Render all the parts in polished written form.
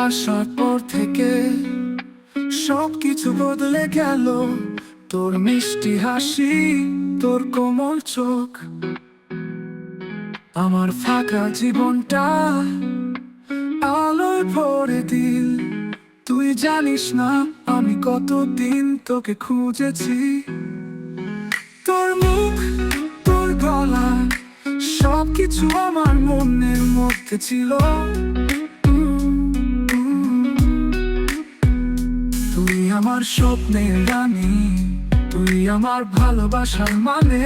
আসার পর থেকে সবকিছু বদলে গেল। তোর মিষ্টি হাসি, তোর কোমল চোখ, আমার ফাঁকা জীবনটা আলোয় ভরে দিল। তুই জানিস না আমি কতদিন তোকে খুঁজেছি। তোর মুখ, তোর গলা, সবকিছু আমার মনের মধ্যে ছিল। তুই আমার স্বপ্নের রানী, তুই আমার ভালোবাসার মানে।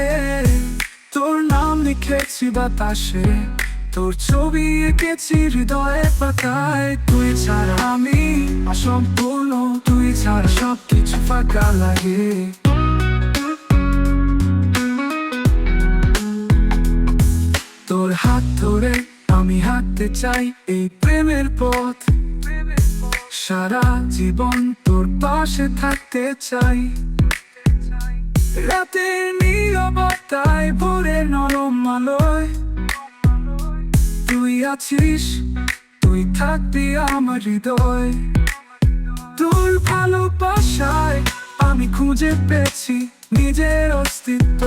তোর নাম লিখেছি বাতাসে, তোর ছবি এঁকেছি হৃদয়ের পাতায়। তুই ছাড়া আমি অসম্পূর্ণ, তুই ছাড়া সবকিছু ফাঁকা লাগে। তোর হাত ধরে আমি হাঁটতে চাই এই প্রেমের পথ। সারা জীবন তোর পাশে থাকতে চাই। রাতের নীরবতায়, ভোরের নরম আলোয় তুই আছিস, তুই থাকবি আমার হৃদয়। তোর ভালোবাসায় আমি খুঁজে পেয়েছি নিজের অস্তিত্ব।